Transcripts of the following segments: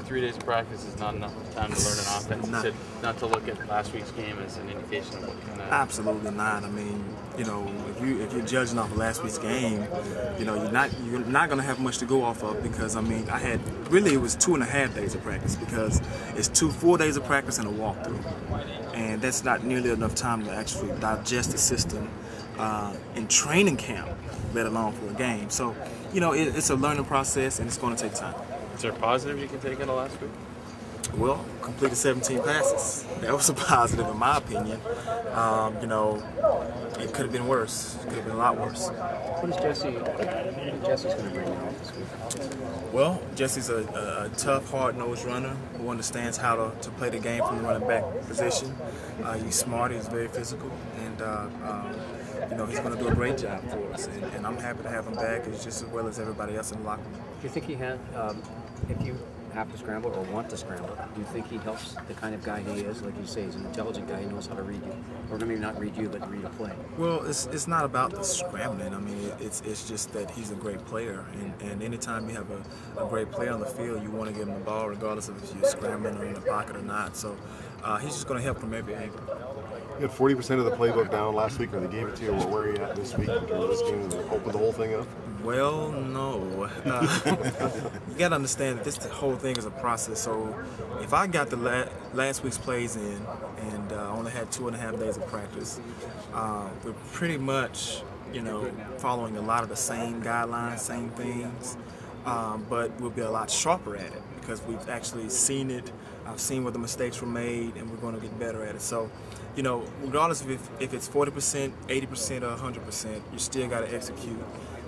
3 days of practice is not enough time to learn an offense. You said not to look at last week's game as an indication of what kind of... Absolutely not. I mean, you know, if you're judging off of last week's game, you know, you're not going to have much to go off of, because I mean, it was 2.5 days of practice, because it's 4 days of practice and a walkthrough, and that's not nearly enough time to actually digest the system in training camp, let alone for a game. So, you know, it's a learning process, and it's going to take time. Is there a positive you can take out of last week? Well, completed 17 passes. That was a positive in my opinion. You know, it could have been worse. It could have been a lot worse. What is Jesse's going to bring out this week? Well, Jesse's a tough, hard-nosed runner who understands how to play the game from the running back position. He's smart. He's very physical, and you know, he's going to do a great job for us. And I'm happy to have him back, just as well as everybody else in the locker room. Do you think he had, if you have to scramble or want to scramble, do you think he helps the kind of guy he is? Like you say, he's an intelligent guy. He knows how to read you, or maybe not read you, but read a play. Well, it's not about the scrambling. I mean, it's just that he's a great player, and anytime you have a great player on the field, you want to give him the ball, regardless of if you're scrambling or in the pocket or not. So he's just going to help from every angle. You had 40% of the playbook down last week, or they gave it to you. Where are you at this week in terms of this game? They opened the whole thing up? Well, no. You got to understand that this whole thing is a process. So if I got the last week's plays in and only had 2.5 days of practice, we're pretty much, you know, following a lot of the same guidelines, same things, but we'll be a lot sharper at it because we've actually seen it. I've seen where the mistakes were made, and we're going to get better at it. So, you know, regardless of if it's 40%, 80%, or 100%, you still got to execute,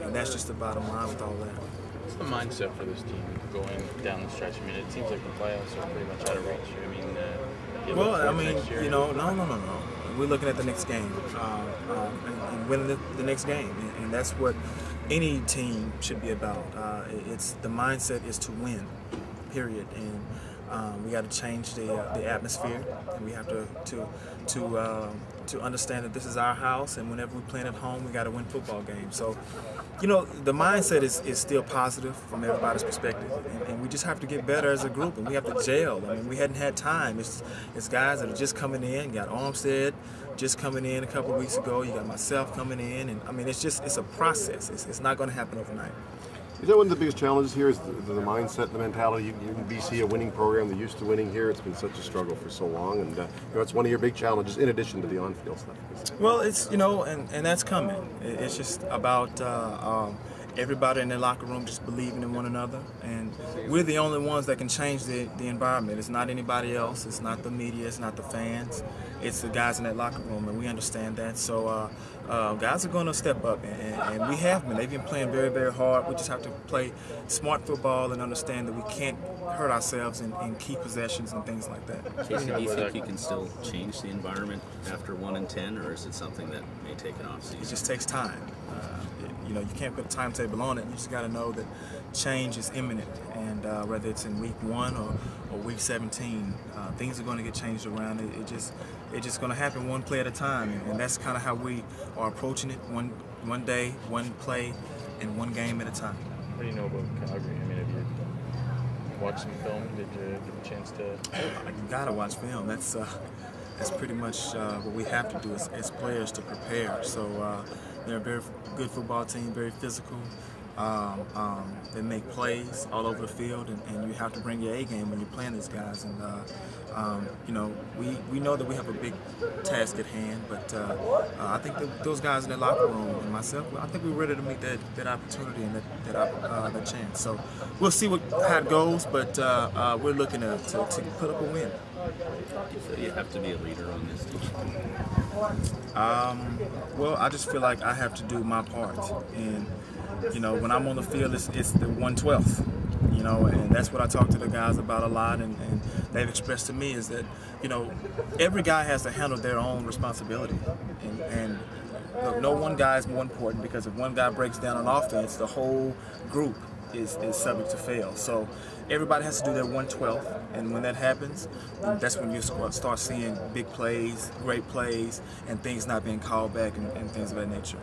and that's just the bottom line with all that. What's the mindset for this team going down the stretch? I mean, it seems like the playoffs are pretty much out of reach. I mean, well, I mean, you know, no. We're looking at the next game and winning the next game, and that's what any team should be about. It's the mindset is to win, period. And we got to change the atmosphere, and we have to understand that this is our house, and whenever we're playing at home, we got to win football games. So, you know, the mindset is still positive from everybody's perspective, and we just have to get better as a group, and we have to gel. I mean, we hadn't had time. It's guys that are just coming in. You got Armstead just coming in a couple of weeks ago. You got myself coming in, and I mean, it's a process. It's not going to happen overnight. Is that one of the biggest challenges here, is the mindset, the mentality? You in BC, a winning program, they're used to winning here. It's been such a struggle for so long, and you know, it's one of your big challenges in addition to the on-field stuff. Well, it's, you know, and that's coming. It's just about everybody in the locker room just believing in one another, and we're the only ones that can change the environment. It's not anybody else. It's not the media. It's not the fans. It's the guys in that locker room, and we understand that. So guys are going to step up, and we have been. They've been playing very, very hard. We just have to play smart football and understand that we can't hurt ourselves in key possessions and things like that. Casey, do you think you can still change the environment after 1-10, or is it something that may take an off-season? It just takes time. You know, you can't put a timetable on it. You just got to know that change is imminent, and whether it's in week 1 or week 17, things are going to get changed around. It's just going to happen one play at a time, and that's kind of how we are approaching it. One day, one play, and one game at a time. What do you know about Calgary? I mean, have you watched some film? Did you get a chance to? You got to watch film. That's pretty much what we have to do as players to prepare. So they're a very good football team, very physical. They make plays all over the field, and you have to bring your A game when you're playing these guys. And you know, we know that we have a big task at hand, but I think that those guys in the locker room and myself, I think we're ready to meet that opportunity and that chance. So we'll see how it goes, but we're looking to put up a win. You feel you have to be a leader on this team? Well, I just feel like I have to do my part, and you know, when I'm on the field, it's the 1/12. You know, and that's what I talk to the guys about a lot, and they've expressed to me is that, you know, every guy has to handle their own responsibility, and no one guy is more important, because if one guy breaks down on offense, the whole group is subject to fail. So everybody has to do their 1/12, and when that happens, that's when you start seeing big plays, great plays, and things not being called back and things of that nature.